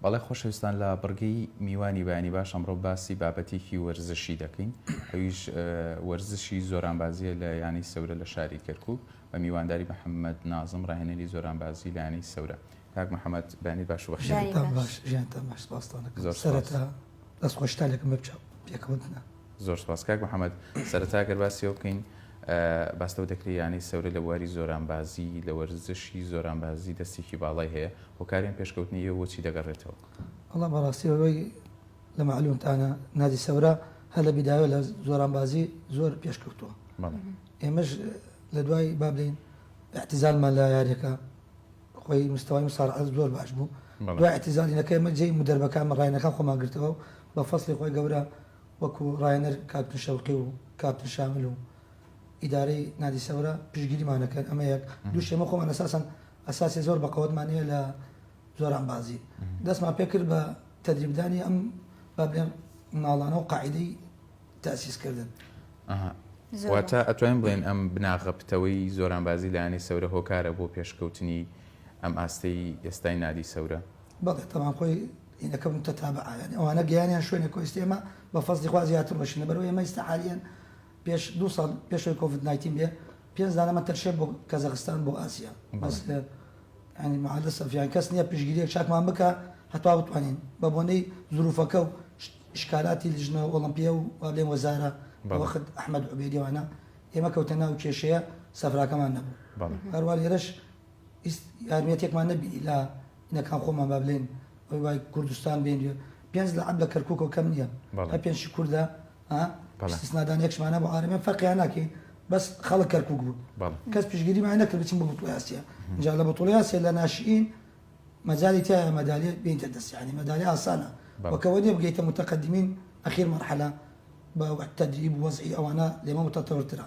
بەڵێ خۆشەویستان لە بڕگەی میوانی بەیانی باش ئەمڕۆ باسی بابەتێکی وەرزشی دەکەین ئەویش وەرزشی زۆرانبازیە لە یانی سەورە لە شاری کەرکووک بە میوانداری محەممەد نازم ڕاهێنەری زۆرانبازی لە یانی سەورە. کاک محەممەد بەیانی باش دەستخۆشتالێکم بچە پێکەوتنە. زۆر سپاس کاک محەممەد. سەرەتا گەر باسیەوە بکەین باستەوە دەکرێت یانی سەورە لە بواری زۆرانبازی لە وەرزشی زۆرانبازی دەستێکی باڵای هەیە هۆکاریان پێشکەوتنی بۆچی دەگەڕێتەوە؟ وەڵام بەڕاستیەوەی لە معلومتانە نادی سەورە هەر لە بیداوە لە زۆرانبازی زۆر پێشکەوتووە. ئێمەش لە دوای با بڵین احتیزالمان لە یاریەکە خۆی مستەوای مسارعەت زۆر باش بوو. دوای احتیزالینەکە ئێمە جێی مدەربەکانمە ڕاینەکان خۆمان گرتەوە بە فەسڵی خۆی گەورە وەکو ڕاینەر کاپتن شەوقی و کاپتن شامل و ئیدارەی نادی سەورە پشتگیریمانەکەن. ئەمە یەک دوو شێمە خۆمان ئەساسی زۆر بەقەوتمانەیە لە زۆرانبازی دەستمان پێکرد بە تەدریبدانی ئەم با بڵێن ماڵانە و قاعیدەی تاسیسکردن. واتە ئەتوانین بڵێن ئەم بناغەپتەوەی زۆرانبازی لە یانی سەورە هۆکارە بۆ پێشکەوتنی ئەم ئاستەی ئێستای نادی سەورە؟ بەڵێ تەمام خۆی ئینەکە متەتابعە ئەوانە گەیانیان شوێنێک کۆستی ئێمە بە فەزلی خوا زیاتر بەشینە بەرەوەی ئێمە ئێستا حالیان پێش 2 ساڵ پێشەوەی کۆڤید-19 بێ 5 دانەمە تەرشێ بۆ کەزاخستان بۆ ئاسیا بەس ینی معادە سەفیان کەس نییە پشگیریەک چاکمان بکە هەتا بتوانین بە بۆنەی زروفەکە و شکالاتی لیژنە ئۆڵمپیا و لێن وەزارە وەخت ئەحمەد عوبێدیوانە ئێمە کەوتە ناو کێشەیە سەفراکەمان نەبوو. هەروە لێرەش یارمەتێکمان نەبینی لە ئینەکان خۆمان با بڵێن ئەوی وای کوردستان بێن 5 لە عەب لە کەرکووکەوە کەم نییە هە 5 کووردە استثنادانێکشمانە بۆ ئارەمێ فەرقیان ناکەین بەس خەڵک کەرکووک بوو کەس پشگیریمان نەکرد بچین بۆ بەتوڵی ئاسیا. اینجا لە بەتوڵی ئاسیا لە ناشئین مەجالی تایە مەدالیە بێنتە دەست ینی مەدالیە ئاسانە وەکەوە نیە بگەیتە متەقەدمین ئەخیر مەرحەلە بە تەدریب وەزعی ئەوانە لێمە متەتەورترە.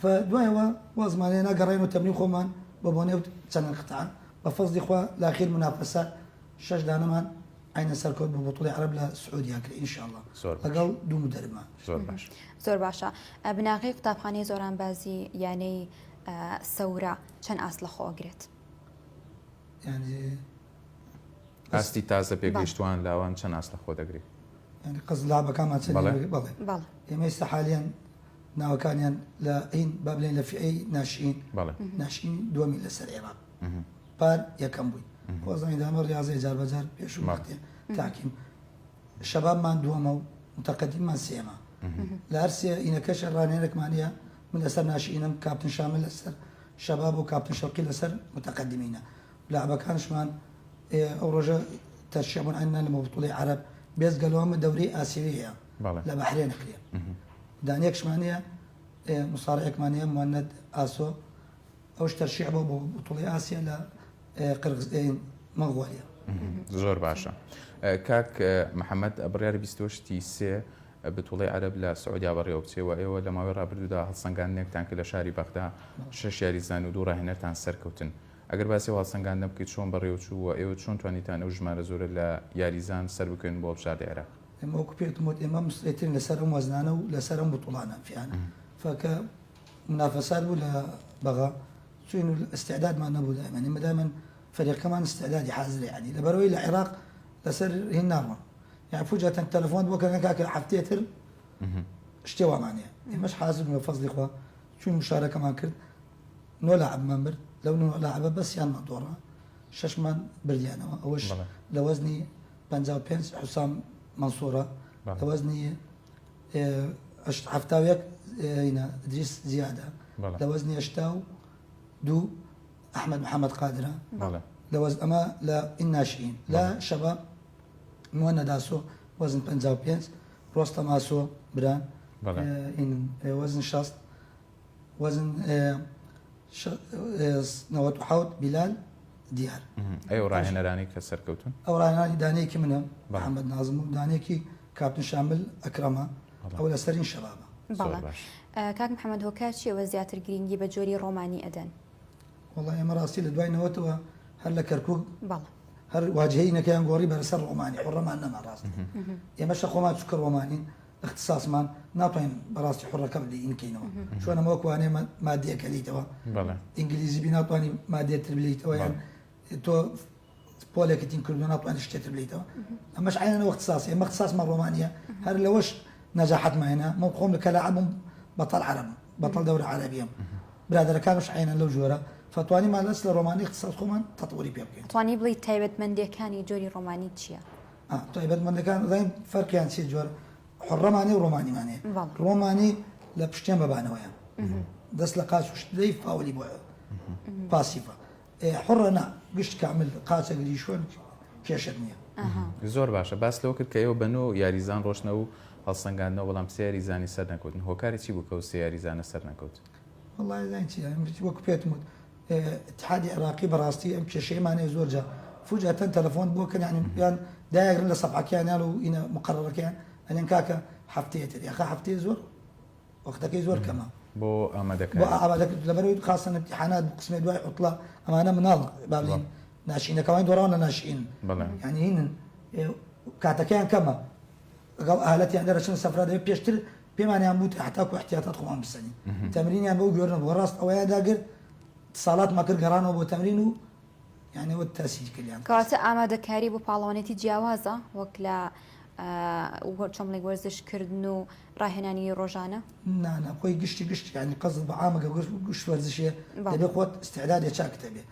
فدوایەوە وازمانەیە ناگەڕێن و تەمرین خۆمان بە بۆنێ چەند قتعان بە فەزلی خوا لە ئاخیر منافەسە 6 دانەمان عینە سەرکەوت بە بەتوڵی عەرەب لە سعودیا کرد ئینشاءالله لەگەڵ 2 مدەربمان. زۆر باشە. بناغی قوتابخانەی زۆرانبازی یانەی سەورە چەند ئاست لە خۆگرێت؟ ینی ئاستی تازە پێگەیشتوان لاوان چەند ئاست لە خۆ دەگرێت؟ ینی قەز لابەکانمان چەند بەڵێ ئێمە ئێستا حالیان ناوەکانیان لە ئین با بڵێن لە فئەی ناشئین ناشئین دووەمی لەسەر ئێمە پار یەکەم بووین خۆزانی دامە ڕاضی جار بەجار پێش و وەختێ تاکیم شەبابمان دووەمە و متەقەدیممان سێمە لە هەر سێ ئینەکەشە ڕانێنێکمانە من لەسەر ناشئینم کاپتن شامل لەسەر شەباب و کاپتن شەوقی لەسەر متەقەدیمینە لاعبەکانشمان ئەو ڕۆژە تەرشیعبوون عینە لە بەتوڵی عەرەب بێزگەلەوەمە دەورەی ئاسیوی هەیە لە بەحرێن نەکرێ دانێکشمانە مصارعێکمانەیە موەنەد ئاسۆ ئەوش تەرشیع بۆ بەتوڵی ئاسیا لە مەغۆلیا. زۆر باشە. کاک محەممەد بڕیار 23 بتوڵی عەرەب لە سعودیا بەڕێوە بچێەوە ئێوە لە ماوەی ڕابردوودا هەڵسەنگاندنێکتان کە لە شاری بەغدا 6 یاریزان و 2 ڕاهێنەرتان سەرکەوتن. ئەگەر باسی هەڵسەنگاندنە بکەیت چۆن بەڕێوەچوو ئێوە چۆن توانیتان ئەو ژمارە زۆرە لە یاریزان سەر بکەین بۆ بژاردە عێراق؟ ئێمە وەکو پێتم وت ئێمە مستعدین لەسەر ئەم وەزنانە و لەسەر ئەم بتوڵانە فیانە فکە منافەسات بوو لە بەغا چوین و استعدادمان نەبوو دائما دائما فريقمان استعدادي حاضر يعني لبروي العراق لسر هنار يعني فوجئت التليفون وكان كاك حفتيتر اشتوا معناها مش حاضر من فضل اخوه شو المشاركه ما كرت نو لاعب منبر لو نو لاعب بس يعني دوره ششمان برديانه اوش لوزني بنزاو بينس حسام منصوره لوزني حفتاويك هنا ادريس زياده لوزني اشتاو دو احمد محمد قادره لوزن اما لا الناشئين لا شباب مهند اسو وزن 55 رستم اسو بران ان وزن شاست وزن نوات حوت بلال ديار ايوه راهنراني كسر كوتون او راهنراني دانيكي منهم محمد ناظم دانيكي كابتن شامل اكرمه او لسرين شبابه. كاك محمد هوكاشي وزياتر جرينجي بجوري روماني ادن والله يا مراسي لدواي نوتوا هل كركوك هل واجهينا كان قوري برسر روماني حرة ما لنا راسي يا مشى قومات سكر روماني اختصاص مان ناطين براسي حرة قبل يمكن شو انا موكو انا ماديه كليتوا انجليزي بناطوني ماديه تربليتوا يعني تو پۆلێکتین کردو ناتوانانی شتێتر بلیتەوە ئەمەش عینەوە اختصاصی ئەمە اختصاصمان ڕۆمانیە هەر لەوەش نەجاحەتمانە مە خۆم لە کەلاعبم بەتەڵ عەرەب بەتەڵ دەورە عەرەبیەم برادەرەکانش عینەن لەو جۆرە فتوانیمان لەس لە ڕۆمانی اختصاص خۆمان تەطوری پێ بکەین توانی بڵی تایبەتمەندیەکانی جۆری ڕۆمانی چییە؟ تایبەتمەندەکان دایم فەرقیان چی جۆر حڕەمانێ و ڕۆمانیمانەیە ڕۆمانی لە پشتیان بەبانەوەیە دەست لە قاچ شتەی فاولی بۆ پاسیفە حڕە نا گشت کامل قاچە گریشۆن کێشت نییە زۆر باشە باس لەوە کرد کە ئێوە بەنەوە یاریزان ڕۆشنە و هەڵسەنگاندنەوە بەڵام سێ یاریزانی سەر نەکەوتن هۆکاری چی بوو کە و سێ یاریزانە سەر نەکەوت والله زين وەک پێتم وت اتحادی عراقی بەڕاستی ئەم کێشەیەمانەیە زۆر جا فوجئة تەلەفۆن بۆکەن یعنی یان دایەگرن لە سەفحەکەیان و ئینە مقرڕەکەیان ئەلێن کاکە هەفتەیەتر یاخە هەفتەیە زۆر وەختەکەی زۆر کەمە بۆ ئامادەکە بۆ ئامادەکرد لەبەرەوەی خاستن امتحانات قسمێ دوای عوتڵە ئەمانە مناڵ بابلین ناشینەکەوانی دۆڕان لە ناشئین یعنی هینن کاتەکەیان کەمە لەگەڵ ئاهلەتیان دەرەچن سەفرا دەبێت پێشتر پێمانیان بوو حتاکو احتیاطات خۆمان بسەنی تەمرینیان بەو گۆرن بۆ ڕاست ئەوەیە داگر ساڵات ماکرد گەڕانەوە بۆ تەمرین و یعنی وە تاسییر کردیان کەواتە ئامادەکاری بۆ پاڵەوانێتی جیاوازە وەک لە چۆمڵی وەرزشکردن و ڕاهێنانی ڕۆژانە نانە خۆی گشتی گشت ینی قەزت بە عامەگە گشت وەرزشێ دەبێت خۆت استعدادێ چاکتە بێ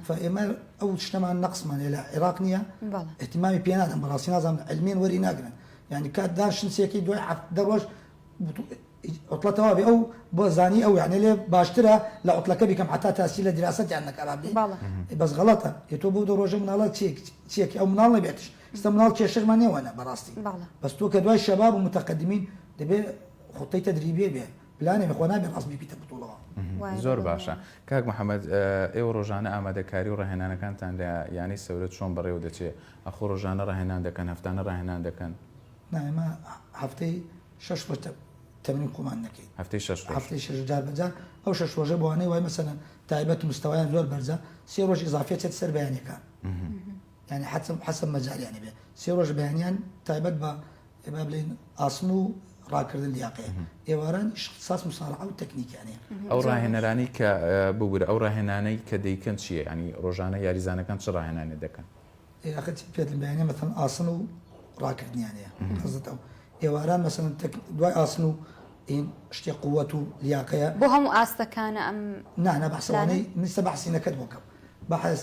فئێمە ئەو شتەمان نەقسمان لە عێراق نییە احتیمامی پێ نادەم بەڕاستی نازانم علمێن وەری ناگرن یعنی کات داشنسێکی دوای دەڕۆژ عوتڵەتەوە بێ ئەو بۆ زانی ئەو یعنی لێ باشترە لە عوتڵەکە بیکەم حتا تاسی لە دیراستیان نەکارابێ بەس غەڵەتە یێتۆ بۆ دە ڕۆژە مناڵە چیەکی ئەو مناڵ نەبێتش ئستا مناڵ کێشەرمان نێوەنە بەڕاستی بەس تۆ کە دوای شەباب و متەقەدمین دەبێ خوتەی تەدریبێ بێ پلانێ خۆ نابێ ڕاستبی پیتە بتوڵەوە زۆر باشە کاک محەممەد ئێوە ڕۆژانە ئامادەکاری و ڕاهێنانەکانتان لە یانی سەورەت چۆن بەڕێوە دەچێت ئەخۆ ڕۆژانە ڕاهێنان دەکەن هەفتانە ڕاهێنان دەکەن نایمە هەفتەی 6 تەمرین خۆمان نەکەین هەفتەی 6 جار بەجار ئەو 6 ڕۆژە بۆوانەی وای مەسەن تایبەت و مستەوایان زۆر بەرزە 3 ڕۆژ ئیزافێت چێت سەر بەیانەکان یعنی حەسب مەجاریانی بێ 3 ڕۆژ بەیانیان تایبەت بە بڵین ئاسن و ڕاکردن لیاقەیە ئێواران اختصاص مصارعە و تەکنیکیانەیە ئەو ڕاهێنەرانی کە بگورە ئەو ڕاهێنانەی کە دەیکەن چییە ینی ڕۆژانە یاریزانەکان چ ڕاهێنانێ دەکەن پێتم بەیانە مەثەن ئاسن و ڕاکردنیانەیە حەزت ئەو ئێواران مەسەن دوای ئاسن و این شتی قوت و لیاقەیە بۆ هەموو ئاستەکانە ئەم نانە بەحسەوانەی نیستە بەحسی نەکەت بۆکەم بەحس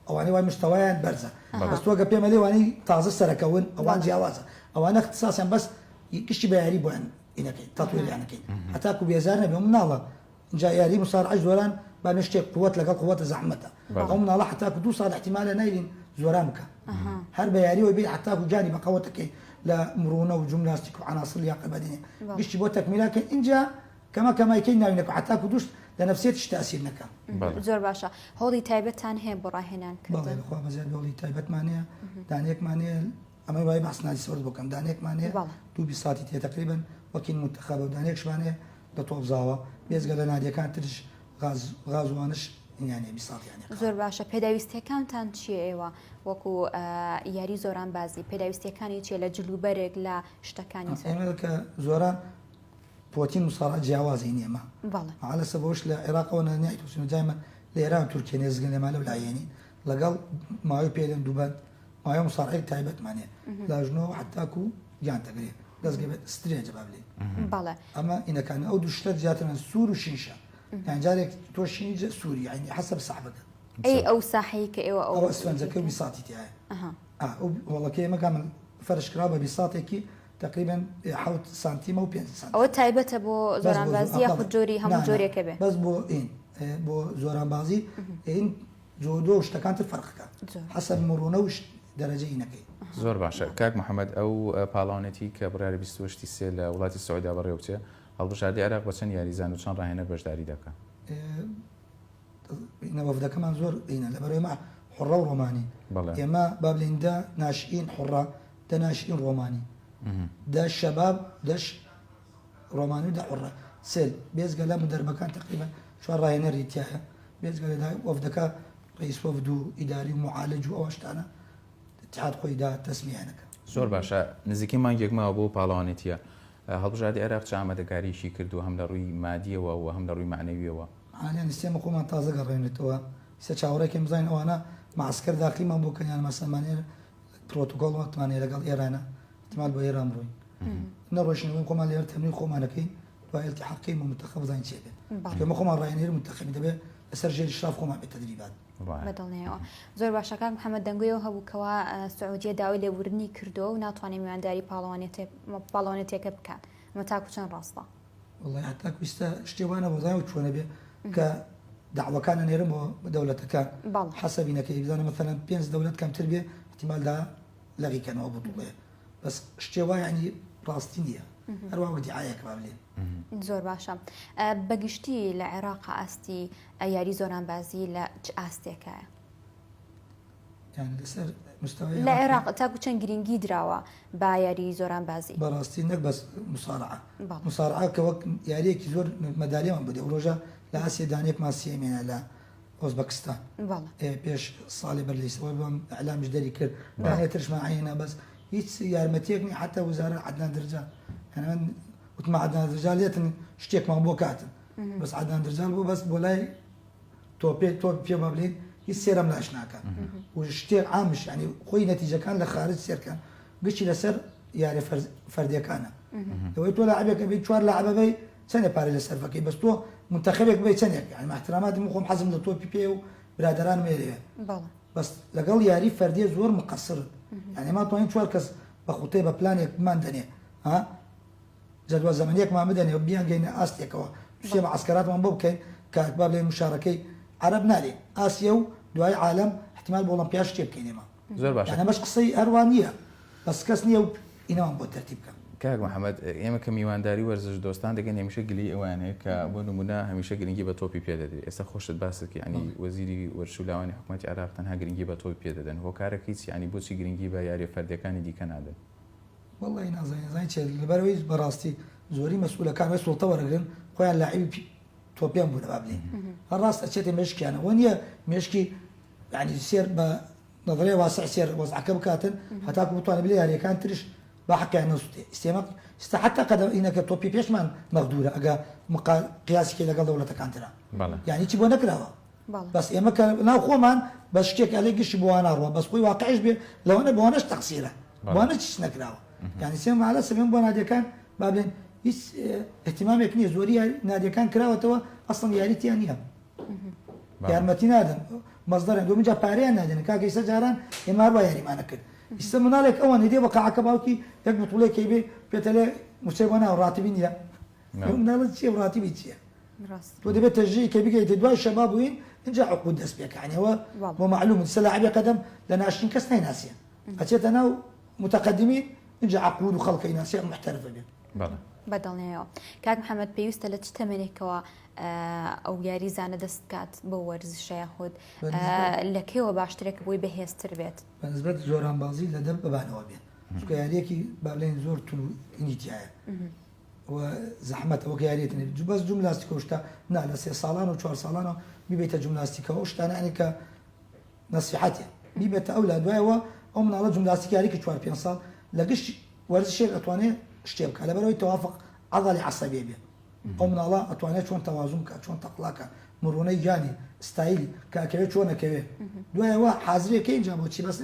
ئەوانەی وای مستەوایان بەرزە بەس تۆگە پێمە لێوانەی تازە سەرەکەون ئەوان جیاوازە ئەوانە اختصاصیان بەس گشتی بە یاری بۆیان ئینەکەین تاتوێریانەکەین هەتاکو بێزار نەبێ مناڵە اینجا یاری مصارعە زۆران با شتێک قوت لەگەڵ قوتە زەحمەتە ئەو مناڵە حتاکو 2 ساڵ احتیمالە نایرین زۆران بکە هەر بە یاریەوە بێ حتاکو جانی بە قەوەتەکەی لە مرونە و جمناستیک و عناصر لیاقە بەدینێ گشتی بۆ تەکمیلەکەن اینجا کەمەکەمایکەی ناوینەکە حتاکو دوشت لە نەفسێتیش تاسیر نەکە زۆر باشە هەوڵی تایبەتان هەیە بۆ ڕاهێنانکردن بەڵێ بەزیاد هەوڵی تایبەتمانەیە دانێکمانەیە ئەمەی وای بەحسناتی سەوەرد بۆکەم دانێکمانەیە 2 ساتی تێ تقریبا وەکیل منتەخەب و دانێکشمانەیە لە تۆبزاوە بێزگە لە نادیەکان ترش غازوانش یانێ 20 ساتیانە زۆر باشە پێداویستیەکانتان چیە ئێوە وەکو یاری زۆران بازی پێداویستیەکانی چیە لە جلوبەرێک لە شتەکانی کە زۆران پۆتین مساڵات جیاوازی نیەمە على سەبەوەش لە عێراقەوە نانیای تووسین جایمە لە ئێران تورکیە نێزگە لێما لەو لایەنی لەگەڵ ماوەی پێلێن دووبەت ماوەی مساڵعەی تایبەتمانێ لاژنەوە حتاکو گیان تەگرێ دەستگە بێت سترێجە با بڵێ ئەمە ئینەکان ئەو دوو شتە زیاترن سوور و شینشە یان جارێک تۆ شینجە سووری یعنی حەسەب سەحبەکە ئەو ساحەی کە ئێوە ئەو ئەسفەنجەکە 20 ساتی تایە وەڵەکەی ئێمە کامل فەرشکرا بە 20 ساتێکی تقریبا 7 سانتیمە و 5 سانتیم ئەوە تایبەتە بۆ زۆرانبازی یاخود جۆری هەموو جۆرێکە بێ بەس بۆ این بۆ زۆرانبازی این جۆدۆ شتەکانتر فەرقەکە حەسەب مرونە و دەرەجە ئینەکەی زۆر باشە کاک محەممەد ئەو پاڵاوانێتی کە بڕیاری 28 سێ لە وڵاتی سعودیا بەڕێوەچێ هەڵبژاردی عێراق بە چەند یاریزان و چەند ڕاهێنەر بەشداری دەکات وەفدەکەمان زۆر ئینە لەبەرەوەی حڕە و ڕۆمانی ئێمە با بڵێن دا ناشئین حڕە دا ناشئین ڕۆمانی دا شەباب دەش ڕۆمانی و دا حڕە سێل بێزگە لە مدەربەکان تقریبا چوار ڕاهێنەری تایە بێزگە لە وەفدەکە ڕئیس وەفد و ئیداری و معالج و ئەوە شتانە اتحاد خۆی دا تەسمیانەکە زۆر باشە نزیکی مانگێکمەوە بۆ پاڵەوانێتیە هەڵبژاردی عێراق چ ئامادەکاریشی کردو هەم لە ڕووی مادیەوە و هەم لە ڕووی معنەویەوە حالیان سیستێمە خۆمان تازە گەڕێنێتەوە سێ چاوەڕێکم بزانین ئەوانە معسكر داخلیمان بۆ کەنیان مەسەلمانێ پرۆتۆکۆڵمانێ لەگەڵ ئێرانە احتمال بۆ ئێران بڕۆین نەڕۆشنەوەی خۆمان لێرە تەمرین خۆمانەکەین دوای التحاقی و منتەخەب بزانین چێ بێت کەمە خۆمان ڕایەنێر منتەخەبی دەبێت لەسەر ژێری شراف خۆمان بێت تەدریبات بەدڵنیەوە زۆر باشەکە محەممەد دەنگویەوە هەبووکەوە سعودیە داوای لێبوردنی کردو و ناتوانێت میوانداری پاڵەوانێتێکە بکات ئەمە تاکو چەند ڕاستە والله حتا کویستە شتێوانە بۆزای و چۆنە بێ کە داواکانە نێرمەوە بە دەوڵەتەکان حەسەبینەکەی بزانە مەثەلەن 5 دەوڵەت کەمتر بێ احتیمالدا لەغیکەنەوە بووڵێ بەس شتێوە ینی ڕاستی نییە هەروە دیعایەکە با بڵێن زۆر باشە بەگشتی لە عێراق ئاستی یاری زۆران بازی لە چ ئاستێکایە لەسەر مستەوای لە عێراق تاکو چەند گرنگی دراوە با یاری زۆران بازی بەڕاستی نەک بەس مسارعە کە وەک یاریەکی زۆر مەدالیەوان بدە ڕۆژە لە ئاسیە دانێک ماسیێمێنە لە ئۆزبەکستان پێش ساڵی بەرلیسەوە بم ئەعلامیش دەری کرد دانێترشمان عینە بەس هیچ یارمەتێکنی حتا وزارە عدنان درجا من وتمە عدنان درجا لێتن شتێکمان بۆ کاتن بەس عدنان درجال بوو بەس بۆ لای تۆ پێ با بڵێن هیچ سێرەم لاش ناکە و شتێک عامش ینی خۆی نەتیجەکان لە خارج سێرکەن گشتی لەسەر یاری فەردیەکانە دەوەی تۆ لاعبێکە بێت 4 لاعبەبەی چەندێ پارەی لە سەرفەکەی بەس تۆ منتەخەبێک بێت چەندێک یعنی احتراماتی من خۆم حەزم لە تۆپی پێ و برادران مێرێ بەس لەگەڵ یاری فەردیە زۆر مقەسرن یعنی ما توانین 4 کەس بە خوتەی بە پلانێکمان دەنێ ها جدوە زەمانیەکمان بدەنێ و بیان گەینە ئاستێکەوە سێ معسکراتمان بۆ بکەین کە با بڵێن مشارەکەی عرب نارێ ئاسیا و دوای عالم احتمال بۆ ئۆلۆمپیا شتێ بکەینێمە زۆر باش بەش قسەی هەروان نییە بەس کەس نییە و ئینەوان بۆ تەرتیب بکەم کاک محەممەد ئێمە کە میوانداری وەرزش دۆستان دەگەن هەمیشە گلی ئەوانەیە کە بۆ نمونە هەمیشە گرنگی بە تۆپی پێدەدرێت ئێستا خۆشت باسکی ینی وەزیری وەرشولاوانی حکوومەتی عێراق تەنها گرنگی بە تۆپی پێدەدەن هۆکارێک هیچ ینی بۆچی گرنگی بە یاری فەردەکانی دیکە نادەن والله نازانین چێ لەبەرەوەی بەڕاستی زۆری مەسئولەکان وە سوڵتە وەرەگرن خۆیان لاعبی تۆپیان بوون با بڵێن هەر ڕاست ئەچێتە مێشکیانە وە نییە مێشکی ینی سێر بە نظرەیە واسع سێر وەزعەکە بکاتن هەتاکو بتوانێت بڵێ یاریەکان ترش با حقیان نەسووتێ ئیسێمە حتا قەدە ئینەکە تۆپی پێشمان مەغدورە ئەگە قیاسێکی لەگەڵ دەوڵەتەکانترا یعنی چی بۆ نەکراوە بەس ئێمە کە ناو خۆمان بە شتێک ئەلێ گشتی بۆوان ناڕوە بەس خۆی واقعش بێ لەوانە بۆوانەش تەقسیرە بۆوانە چیش نەکراوە یعنی سێ مالە سەبێن بۆ نادیەکان با بڵێن هیچ احتیمامێک نییە زۆری نادیەکان کراوەتەوە ئەسڵ یاریتیان نییە یارمەتی نادەن مەزدەرن دومجا پارەیان نادێن کاکە ئێستا جاران ئێمە هەروە یاریمانە کرد ئیستا مناڵێک ئەوە نێدێ بە قاعەکە باوکی یەک بتوڵێکی بێ پێتە لێ موچەی بۆ ناو ڕاتبی نییە مناڵت چییە ڕاتبی چییە تۆ دەبێت تەژەیە کە بگەیتە دوای شەباب بووین اینجا عقود دەست پێکانەوە بۆ معلوم سەلاعبی قەدەم لە ناشتین کەس نایناسیە ئەچێتە ناو متقدمین اینجا عقود و خەڵکەی ناسیە محتەرفە بێت بەدڵنیەوە کاک محەممەد پێویستە لە چ تەمەێکەوە ئەو یاری زانە دەست بکات بۆ وەرزشەیە خۆت لەکەوە باشترێک بۆی بەهێزتر بێت بەنسبەت زۆرانبازی لە دەم ببانەوە بێت چکە یاریەکی با بڵێن زۆر تون و ئینیتیایە و زەحمەتە وەک یاریێتنێ بەس جوملاستیکە شتا نا لە 3 ساڵان و 4 ساڵانەوە بیبێتە جوملاستیکەوە شتانانی کە نەسیحەتێ بیبێتە ئەو لا دوایەوە ئەو مناڵە جوملاستیک یاریکە 4-5 ساڵ لە گشت وەرزشێک ئەتوانێت شتێ بکە لەبەرەوەی تەوافق عەضەلی عەسەبیە بێت ئەو مناڵە ئەتوانێت چۆن تەوازن بکات چۆن تەقڵاکە مرۆنەی گیانی ستایلی کاکەوێت چۆنەکەوێت دوایەوە حازرێکە اینجا بۆچی بەس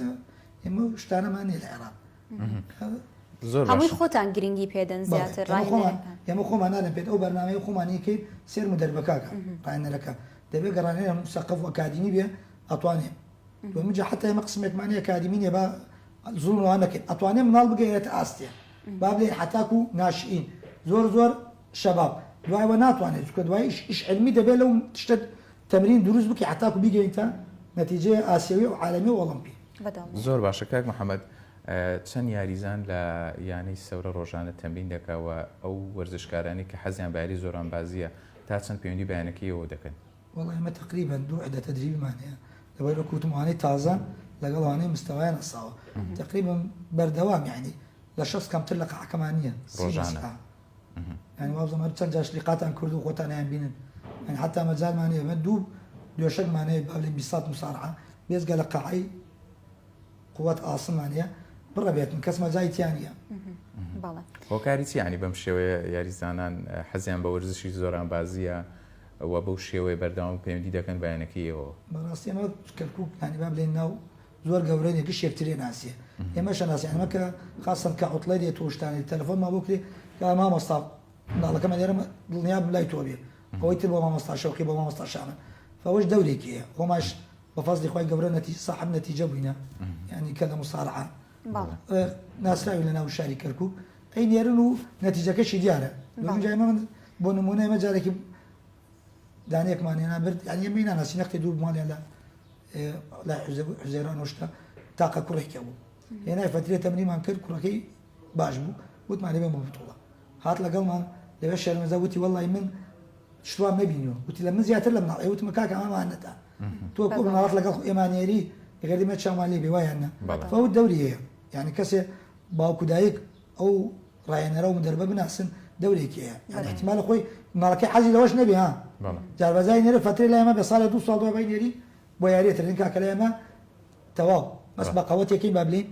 ئێمە شتانەمان نیە لە عێراق هەمووی خۆتان گرنگی پێدەن زیاتر ئێمە خۆمان نادەن پێێت ئەو بەرنامەی خۆمانیکەی سێر و دەربەکاکە ڕایەنەرەکە دەبێت گەڕانەیە سەقف و ئەکادیمی بێ ئەتوانێت دومجا حتا ئێمە قسمێکمانی ئەکادیمی نیە با زوڵوان نەکەین ئەتوانێت مناڵ بگەێتە ئاستێ با بڵێ حتاکو و ناشئین زۆر شەباب دوایەوە ناتوانێت چکە دوای ئیش علمی دەبێت لەو شتە تەمرین دروست بکە حتاکو بیگەیتە نەتیجەیە ئاسیەوی و عالەمی و ئۆڵمپی زۆر باشە کاک محەممەد چەند یاریزان لە یانەی سەورە ڕۆژانە تەمرین دەکەوە ئەو وەرزشکارانی کە حەزیان بە یاری زۆران بازیە تا چەند پەیوەندی بەیانەکەیەوە دەکەن وەڵی ئێمە تقریبەن 2 عدە تەدریبمان هەیە لەبەر کوتمانی تازان لەگەڵوانەی مستەوایان ئەساوە تقریبا بەردەوام یعنی لە شخص کەمتر لە قەعەکەمان نییە ڕۆژانە يعني وابزم چەند جاش لیقاتان کرد و خۆتانیان بینن يعني حتا مەجالمانەیە مە دوو دوێشەکمانەیە بابلین 20 مسارعە بێزگە لە قەعەی قووەت ئاسمانەیە بڕە بێتن کەس مەجایتیان نیە هۆکاری چی ینی بەم شێوەیە یاریزانان حەزیان بە وەرزشی زۆران بازیە ئەوە بەو شێوەیە بەردەوام پەیوەندی دەکەن بەیانەکەیەوە بەڕاستی ئەمە کەرکووک ینی با بڵێن ناو زۆر گەورەیەکی شێکترێ ناسیە ئێمە شەناسی ئەمە کە خاصن کە عوتڵی دێت توشتانی تەلەفۆنمان بۆ کرێ کە مامۆستا منداڵەکەمە لێرە دڵنیا بلای تۆ بێ ئەوەی تر بۆ مامۆستا شەوقی بۆ مامۆستا شامن فەوەش دەورێکیە خۆماش بەفەزلی خۆی گەورە صاحب نەتیجە بووینە ینی کە لە مسارعە ناسراوی لە ناو شاری کەرکووک ئەی نێرن و نەتیجەکەشی دیارە جای من بۆ نمونە ئێمە جارێکی دانەیەکمانێنا برد ینی ئێمە ناناسی نەختی دوو بمانێ لە حوزێران وشتا تاقە کوڕێکە بوو هێنای فترێ تەمرینمان کرد کوڕەکەی باش بوو وتمان لێ بێ بتوڵە هات لەگەڵمان لەوێ شەرمەزە وتی وەڵی من شتوام نەبینیەوە وتی لە من زیاتر لە مناڵ وتمە کاکە ئەمەمان نەتا تۆ کۆ مناڵات لەگەڵ ئێمانێری ئەگەردیمە چامان لێ بێ وایانە فەوت دەوری هەیە یعنی کەسێ باوکو دایک ئەو ڕایەنەرە و دەربە بناسن دەورێکی هەیە یعنی احتیمال خۆی مناڵەکەی حەزی لەوەش نەبێ ها جاربەزای نێرە فترێ لە ئێمە بە ساڵە 2 ساڵ دوای نێری بۆ یاریەترین کاکە لە ئێمە تەواو بەس بە قەوەتێکی با بڵین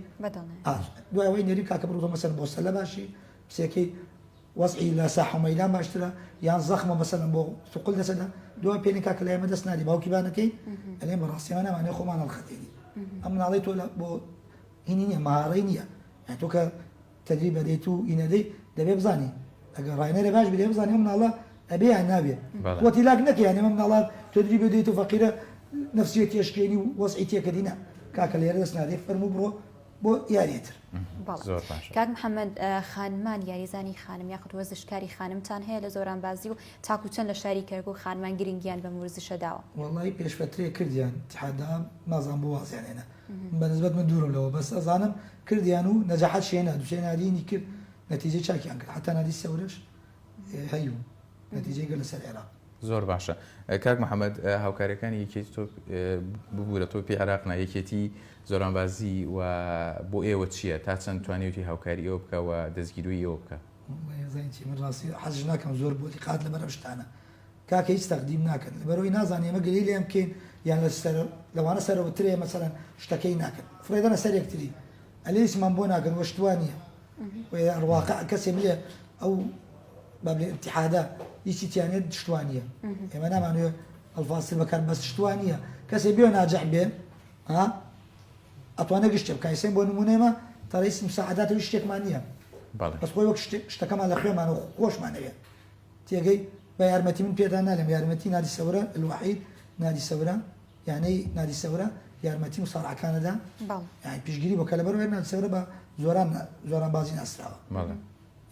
دوای ئەوەی نێری کاکە بڕۆ مەسەن بۆ سەلە باشی پسێکەی وەزعی لە ساحە مەیدان باشترە یان زەخمە مەسەلەن بۆ سوقل دەسەدا دوای پێنی کاکە لە ئێمە دەست نادی باوکی بانەکەی ئەلێن بەڕاستیانە نامانێ خۆمان هەڵخەتێنی ئەم مناڵی تۆ بۆ هینی نییە مهارەی نییە یان تۆ کە تدریب دەدەیت و ئینەدەی دەبێ بزانی ئەگەر ڕاینەرە باش بێ بزانانی ئەم مناڵە ئەبێ یان نابێ وەتی لاک نەکە یانی ئەمە مناڵات تدریب دەدەیت و فەقیرە نفسیەتی تێشکێنی و وەزعی تێکەدینە کاکە لێرە دەست نادێ فەرموو بڕۆ بۆ یاریتر کاک محەممەد خانمان یاریزانی خانم یاخود وەزشکاری خانمتان هەیە لە زۆران بازی و تاکو چەند لە شاری کەرکووک خانمان گرنگیان بە ورزشە داوە وڵی پێشفترێ کردیان تحادا نازان بۆ وازیانێنە بەنسبەت من دوورم لەوە بەس ئەزانم کردیان و نەجاحەت شێنە دووشێ نادینی کرد نەتیجە چاکیان کرد حتا نادی سەورش هەیو نەتیجەی گەر لەسەر عێراق زۆر باشە کاک محەممەد هاوکارەکانی یەکێتی تۆ ببوورە تۆ پێ عراقنا یەکێتی زۆرانبازی و بۆ ئێوە چییە تا چەند توانێتی هاوکاری ئەوە بکە و دەستگیروی ئەوە بکە من ڕاستی حەز ناکەم زۆر بۆی قات لە بەرە شتانە کاکە هیچ تەقدیم ناکەن لەبەرەوەی نازانێ ئێمە گەلی لێم بکەین یان لەوانە سەرەوەترێ مەسەرەن شتەکەی ناکەن فرێدەنە سەر یەکتری ئەلێسمان بۆ ناکەن وەشتوانیە ڕواقع کەسێ بڵێ ئەو بابلێ اتحادا هیچی تیانێت شتوانیە ئێمە نامانوێ ئەلفاظ بەکار بەس شتوانیە کەسێ بێ ناجح بێ ها ئەتوانە گشتێ بکایسێن بۆ نمونێمە تەڕیس مساعدات و شتێکمان نییە بەس خۆی وەک شتەکەمان لە خوێمان و خۆشمانەوێت تێگەی بە یارمەتی من پێدا نالێم یارمەتی نادی سەورە الوحید نادی سەورە یانەی نادی سەورە یارمەتی مساڕعەکانەدا یانی پشگیری بۆ کە لەبەرەوەی نادی سەورە بە زۆران بازی ناسراوە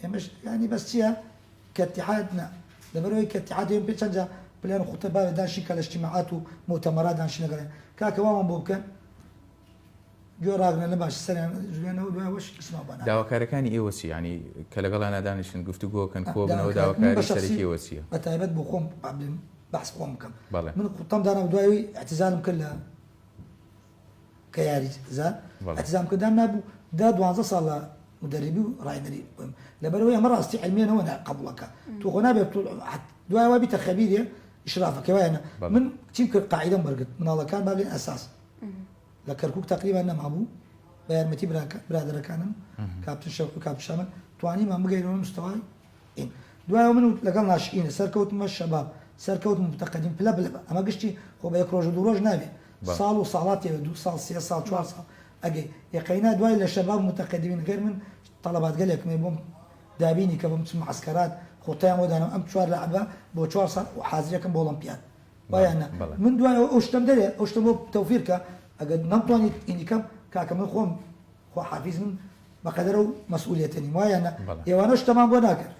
ئێمەش ینی بەس چییە کە اتحاد نا لەبەرەوەی کە اتحاد پێ چەندجا پلان خوتەبا دانشی کە لە اجتماعات و مؤتەمەرات دانشینەکەن کاکە وامان بۆ بکەن گۆڕاگرن لە باش سەریان ژوێنەوە دوای وەش ئیسما بەنا داواکارەکانی ئێوە چی ینی کە لەگەڵانە دانیشن گفتوگۆکەن کۆ بنەوە داواکاری سەرەکی ئێوە چییە بە تایبەت بۆ خۆم بەحس خۆم بکەم من خوتەم دانم دوای اعتزالم کرد لە کە یاری زان اعتزام کردم نبوو دا 12 ساڵ مدربی و ڕاینەری بووم لەبەرەوەی ئەمە ڕاستی علمیانەوە قبولەکە تو خۆ نابێت دوای وا بیتە خەبیرێ ئیشرافەکە وایە من چیم کرد قاعدەم بەرگرت مناڵەکان با بڵێن ئەساس لە کەرکووک تقریبا نەمابوو بە یارمەتی برادەرەکانم کاپتن شەوق و کاپتن شامل توانیمان بگەینەوە مستەوای ئین دوایەوە من لەگەڵ ناشئینە سەرکەوتمە شەباب سەرکەوت متەقەدیم پلە ئەمە گشتی خۆ بە یەک ڕۆژ و دوو ڕۆژ نابێت ساڵ و ساڵات 2 ساڵ 3 ساڵ 4 ساڵ ئەگەی یقینا دوای لە شەباب متەقەدیمین غێر من طلبات گەلێکمێ بۆم دابینی کە بۆم چم عسکەرات خۆتیان وەدانم ئەم 4 لەعبە بۆ 4 ساڵ و حازرەکەم بۆ ئۆلۆمپیاد وایانە من دوای ئەو شتم دەرێ ئەو شتم بۆ تەوفیر کە ئەگەر نەمتوانیت ئینیکەم کاکە من خۆم خۆ حافیز من بەقەدەرە و مەسئولیەتنی وایانە ئێوانە شتەمان بۆ ناکرد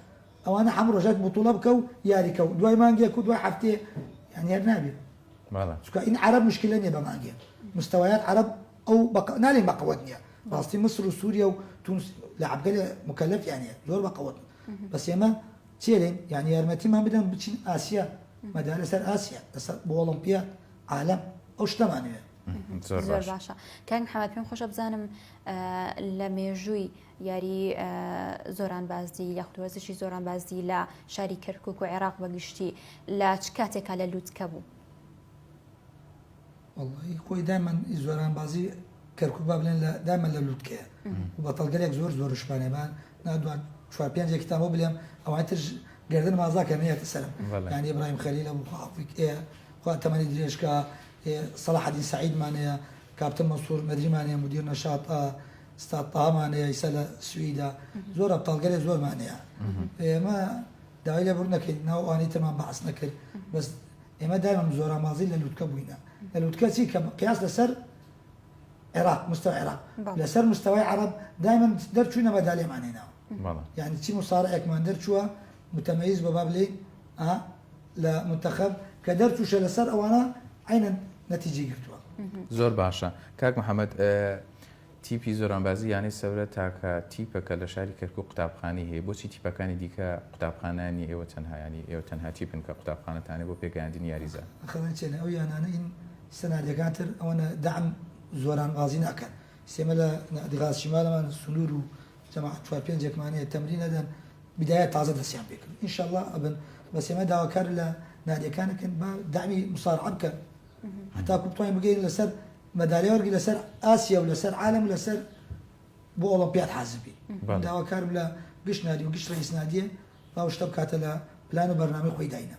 ئەوانە هەموو ڕۆژێک بوتوڵە بکە و یاریکە و دوای مانگێک و دوای هەفتێ یان هێر نابێت چونکە این عرب مشکلە نییە بە مانگێ مستەوایات عرب ئەو نالێن بەقەوەت نییە ڕاستی مصر و سووریا و تونس لە عەبگەلێ مکەلەف یانە زۆر بەقەوەت بەس ئێمە چێرێن یانی یارمەتیمان بدەن بچین ئاسیا مەدالە سەر ئاسیا لەسەر بۆ ئۆلۆمپیاد عالەم ئەو شتەمانوێت زۆر باشە کاک محەممەد پێم خۆشە بزانم لە مێژووی یاری زۆران بازی یاخود وەرزشی زۆران بازی لە شاری کەرکووک و عێراق بەگشتی لە چ کاتێکا لە لووتکە بوو والله خۆی دایمان زۆران بازی کەرکووک با بڵێن دایمە لە لووتکەیە و بەتەڵگەلێک زۆر شپانێمان نادوان 4-5 کتابە بڵێم ئەوانتر گردن مازاکە نێتە سەرم بەڵێ. یعنی ئیبراهیم خەلیل ابو خوا تەمەنی درێژکە صلاح الدین سعیدمانەیە کاپتن مەسوور مەدریمانەیە مدیر نەشاط استاد طاهمانەیە ئیسا لە سویدا زۆر ئەبتاڵگەلێ زۆرمانەیە ئێمە داوای لێ بڕ نەکەین ناوانی تەمان بەحس نەکرد بەس ئێمە دایمەم زۆرامازی لە لووتکە بووینە لە لووتکە چی کە قیاس لەسەر عێراق مستەوای عێراق لەسەر مستەوای عەرەب دایمەن دەرچوونە مەدالێمانێنەوە بەڵێ. يعني چی مصارعێکمان دەرچووە متمەیز بە بابلێ لە منتەخەب کە دەرچووشە لەسەر ئەوانە عینەن نەتیجەی گرتووە. زۆر باشە کاک محەممەد تیپی زۆرانبازی یانی سەورە تاکە تیپەکە لە شاری کەرکوو قوتابخانی هەیە بۆچی تیپەکانی دیکە قوتابخانانی ئێوە تەنهایانی ئێوە تەنها تیپن کە قوتابخانەتانێ بۆ پێگەیاندنی یاریزە خەڵەن چێنە ئەو یانانە این سەناریەکانتر ئەوەنە دەعم زۆرانبازی ناکەن سێمە لە دیغاز شیمالەمان سنوور و جەماعەت 4-5 تەمرین دەدەن بداية تازە دەستیان پێکرد ئینشاءالله ئەبن بەس ئێمە داواکار لە نادیەکانەکەن بە دامی مسارعە بکەن هەتاکو بتوانین بگەین لەسەر مەدالیە وەرگی لەسەر ئاسیا و لەسەر عالم لەسەر بۆ ئۆلۆمپیاد حاضر بین داواکارم لە گشت نادی و گشت ڕئیس نادیە باو شتە بکاتە لە پلان و بەرنامەی خۆی داینە.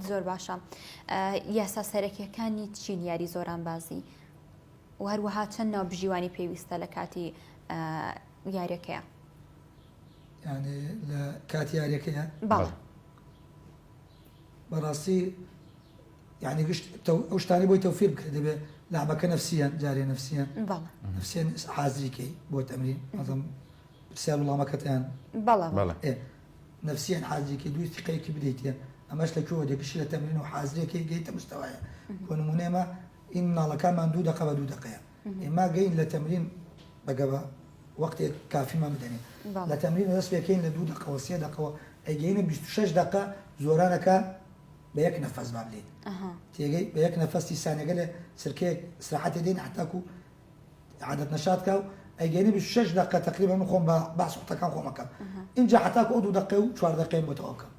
زۆر باشە یاسا سەرەکیەکانی چین یاری زۆرانبازی و هەروەها چەند ناوبژیوانی پێویستە لە کاتی یاریەکەیە يعني لە کاتی یاریەکەیە بەڵێ بەڕاستی يعني گشت ئەو شتانی بۆی تەوفیر بکرێت دەبێت لعبەکە نفسیان جارێ نفسیان بەڵێ نفسیان حازریکەی بۆ تەمرین ئەزم پرسیار وڵامەکەتیان بەڵێ نفسیان حازریکەی دوی تیقەیەکی بدەیتە ئەمەش لەکوێوە دەکشی لە تەمرین و حازرێکی گەیتە مستەوایە بۆ نمونێمە این ناڵەکانمان 2 دقە بە 2 دقەیە ئێمە گەین لە تەمرین بەگەبە وەختێک کافیمان بدەنێ لە تەمرین دەست پێکەین لە 2 دقەوە 3 دقەوە ئەیگەینە 26 دقە زۆرانەکە بە یەک نەفەس با بلێت تێگەی بە یەک نەفەستی سانێگە لە سرکەیەک سراحەتی دێن حتاکو عادەت نەشاتکە و ئەیگەینە 26 دقە تقریبا من خۆم بە باسوقتەکان خۆمەکەم اینجا حتاکو ئەو 2 دقە و 4 دقەیە بۆ تەواوکەم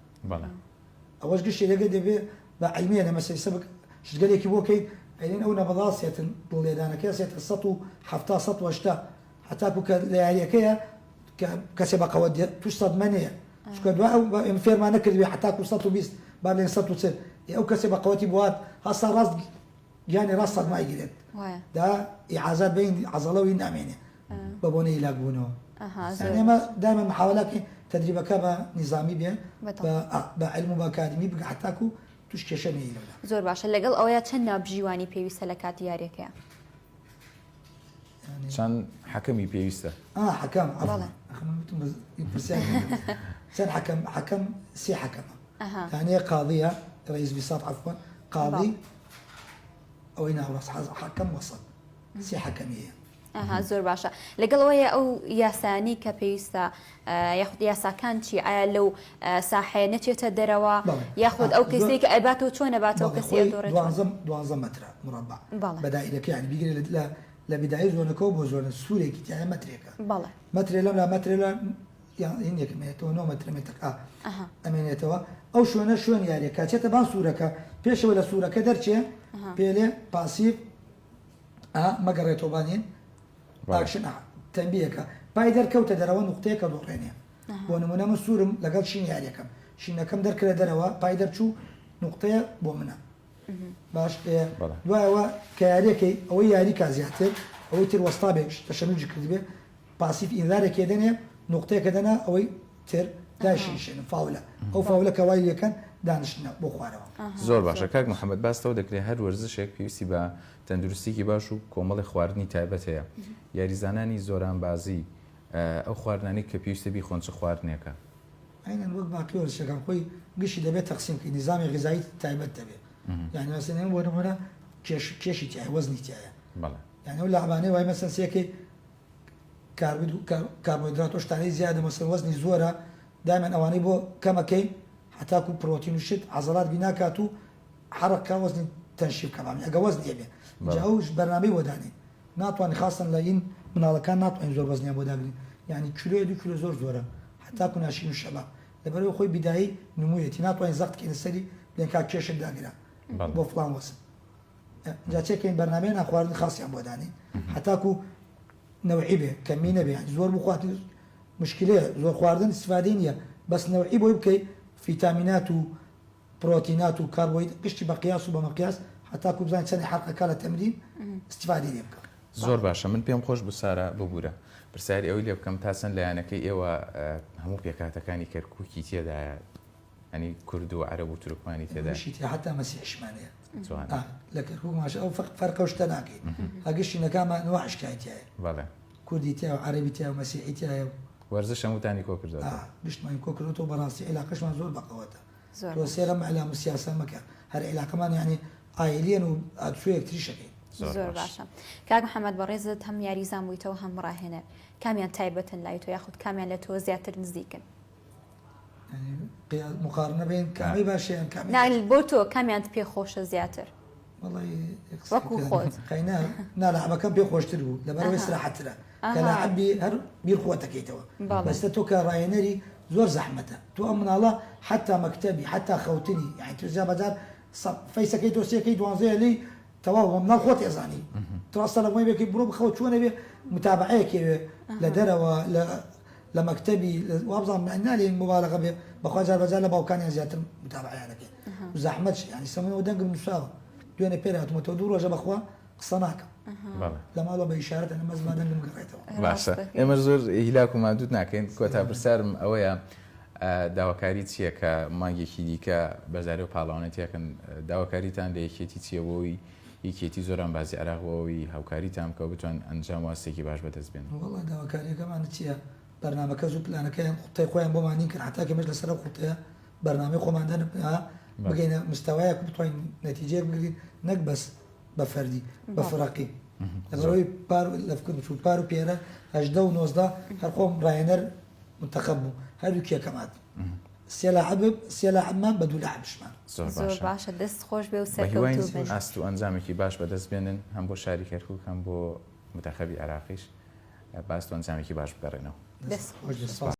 ئەوەش گشتی لەگە دەبێت بە عیلمیە لە مەسەی سەبک شتگەلێکی بۆکەین ئەین ئەو نەبەڵاسێتن دڵێدانەکە سێتە 170 حتاکو کە لە یاریەکەیە کەسێ بەقەوە توش سەد منەیە چکە دوای ئەو فێرمان نەکردوێ حتاکو 120 با لێن 140 ئەو کەسێ بەقەوەتی بوات هەستا ڕاست گیانی ڕاست سەد مایگرێت دا ئیعازات بین عەزەڵەوی نامێنێ بە بۆنەی لاگبوونەوە ئێمە دایما محاولەکەین تدریبەکە بە نظامی بێ بە علم و بە ئەکادمی بگە حتاکو توش کێشە نەیە لەولا. زۆر باشە لەگەڵ ئەوەیە چەند ناوبژیوانی پێویستە لە کاتی یاریەکەیە چەند حەکەمی پێویستە حەکەم چەند حەکەم 3 حەکەمە ثانية قاضية رئيس بساط عفوا قاضي أو ناوڕاست حەکەم وسط 3 حەکەمیە. زۆر باشە لەگەڵەوەیە ئەو یاسانی کە پێویستە یاخود یاساکان چی ئایا لەو ساحەیە نەچێتە دەرەوە یاخود ئەو کەسێک کە ئەباتەوە چۆن نەباتەوە کەسی دۆڕێت 12 مترە مربع بەدائیرەکە یعنی بیگرێت لە بیدایی زۆنەکەەوە بۆ زۆنە سوورێکی تیایە مترێکە مترێ لەم لا مترێ لە هینێکمێتەوە 9 مترمێتەک ئەمێنێتەوە ئەو شوێنە شوێن یاریە کاچێتە بان سوورەکە پێشەوە لە سوورەکە دەرچێ پێلێ پاسیف مەگەڕێتۆبانین ئاکشن تەنبیەکە پای دەرکەوتە دەرەوە نوقتەیەکە دۆڕێنێ بۆ نمونە من سوورم لەگەڵ شین یاریەکەم شینەکەم دەرکرێ دەرەوە پای دەرچوو نوقتەیە بۆ منە باش دوایەوە کە یاریەکەی ئەوەی یاری کا زیاتر ئەوەی تر وەستابێک تەشەنوجی کردبێ پاسیف ئینذارێکی دەنێ نوقتەیەکە دەنا ئەوەی تر داشیشێن فاولە ئەو فاولە کە وای یەکەن دانیشتنە بۆ خوارەوە. زۆر باشە کاک محەممەد باستەوە دەکرێت هەر وەرزشێک پێویستی بە تەندروستیکی باش و کۆمەڵی خواردنی تایبەت هەیە یاریزانانی زۆرانبازی ئەو خواردنانی کە پێویستە بیخۆن چ خواردنێکە عینەن وەک باقی وەرزشەکان خۆی گشتی دەبێت تەقسیمکەی نظامی غذایی تایبەت دەبێت یعنی مەسەڵەن بۆ نمونە کێشی تایە وەزنی تایە یعنی ئەو لەعبانەی وای مەسەڵەن سێکەی کاربۆهیدرات و شتانەی زیادە مەسەڵەن وەزنی زۆرە دایما ئەوانەی بۆ کەمەکەی حتاکو پرۆتین و شت عەزەڵات بیناکات و حرەکە وەزنی تەنشیب کەمامی ئەگە وەزن هەبێ جا ئەوش بەرنامەی بۆ دانێ ناتوانانی خاستن لە این مناڵەکان ناتوانین زۆر وەزنیان بۆ داگرین یعنی کیلۆ 2 کیلۆ زۆرە حتاکو ناشین و شەبا لەبەرەوەی خۆی بیدایی نموویەتی ناتوانین زەخت کەینە سەری بڵێن کا کێشت داگرا بۆ فڵان وەزن جا چێکەین بەرنامەیە ناخواردن خاصیان بۆ دانێ حتاکو نەوعی بێ کەمی نەبێ زۆر بخواتی مشکلەیە زۆر خواردن استفادەی نییە بەس نەوعی بۆی بکەیت فیتامینات و پرۆتینات و کاربۆهیدرات گشتی بە قیاس و بە مەقیاس هەتا کو بزانین چەندی حەڵقەکە لە تەمرین استیفادەی لێ بکەم. زۆر باشە من پێم خۆش بسارە ببوورە پرسیاری ئەوی لێ بکەم تا چەند لایەنەکەی ئێوە هەموو پێکاتەکانی کەرکووکی تێدایە ئەنی کورد و عەرەب و تورکمانی تێدا حتا مەسیحیشمانەیە جوانە لە کەرکووک ماشە ئەو فەرقە شتە ناکەین هەگەشتینەکەمان نوع حشکایەتیایە بەڵێ کوردی تیا و عەرەبی تیا و مەسیحی تایە و وەرزش هەمووتانی کۆ کردەوە گشتمان کۆ کردەوە بەڕاستی عێلاقەشمان زۆر بەقەوەتە زۆر تۆ سێرەمە ئەلام سیاسە مەکە هەر عێلاقەمان یعنی ئایلیەن و ئەکسوە یەکتری شەکەین. زۆر باشە کاک محەممەد بەڕێزت هەم یاریزان بوویتەوە هەم ڕاهێنەر کامیان تایبەتن لای تۆ یاخود کامیان لە تۆ زیاتر نزیکن مقارنە بین کامی باشیان کامی بۆ تۆ کامیان پێ خۆشە زیاتر وەکو خۆت قەینا نالاعبەکەم پێ خۆشتر بوو لەبەرەوەی سراحەترە کە لاعبی هەر بیر خۆتەکەیتەوە بەستە تۆ کە ڕاهێنەری زۆر زەحمەتە تۆ ئەم مناڵە حتا مەکتەبی حتا خەوتنی یعنی تو زیاد بەجار فەیسەکەی دۆسیەکەی دوانزەیە لی تەواو مناڵ خۆت ێزانی تۆ ئەسەلەمەی بێکی بڕۆ بخەوت چۆنە بێ متابعەیەکێ لە دەرەوە لە مەکتەبی وابزان نالێن مبالغە بێ بەخوا جار بەجار لە باوکانیان زیاتر متابعەیانەکەن زەحمەت ینی سەمونەوە دەنگم نووساوە دوێنێ پێرهاتمەوە دوو ڕۆژە بەخوا قسە ناکەم لە ماڵە بە ئیشارەتە نەمەزما دەنگم گەڕێتەوە. باشە ئێمە زۆر هیلاک و مادوود ناکەین کۆتا پرسیارم ئەوەیە داواکاری چییە کە مانگێکی دیکە بەزاری و پاڵاوانێتیەکەن داواکاریتان لە یەکێتی چیەوەی یەکێتی زۆران بازی عراقەوەی هاوکاریتان کە بتوان ئەنجام واستێکی باش بەدەست بێن. وەڵا داواکاریەکەمانە چییە؟ بەرنامەکە زوو پلانەکەیان قوتەی خۆیان بۆمانی کرد حتا کەمەش لەسەر قوتەیە بەرنامەی خۆماندان بگەینە مستەوایەک بتوانین نەتیجەیەک بگرین نەک بەس بە فەردی بە فڕقی لەبەرەوەی لە فکر بچوو پار و پێرە 18 و 19 هەر خۆم ڕاهێنەر منتەخەب بوو هەردووکیەکەمات سێ لاعبمان بە دوو لاعبشمان. زۆر باشە دەست خۆش بێ و سەرکەوتوو بن ئاست و ئەنجامێکی باش بەدەست بێنن هەم بۆ شاری کەرکووک هەم بۆ منتەخەبی عێراقیش باست و ئەنجامێکی باش بگەڕێنەوە. دەست خۆش.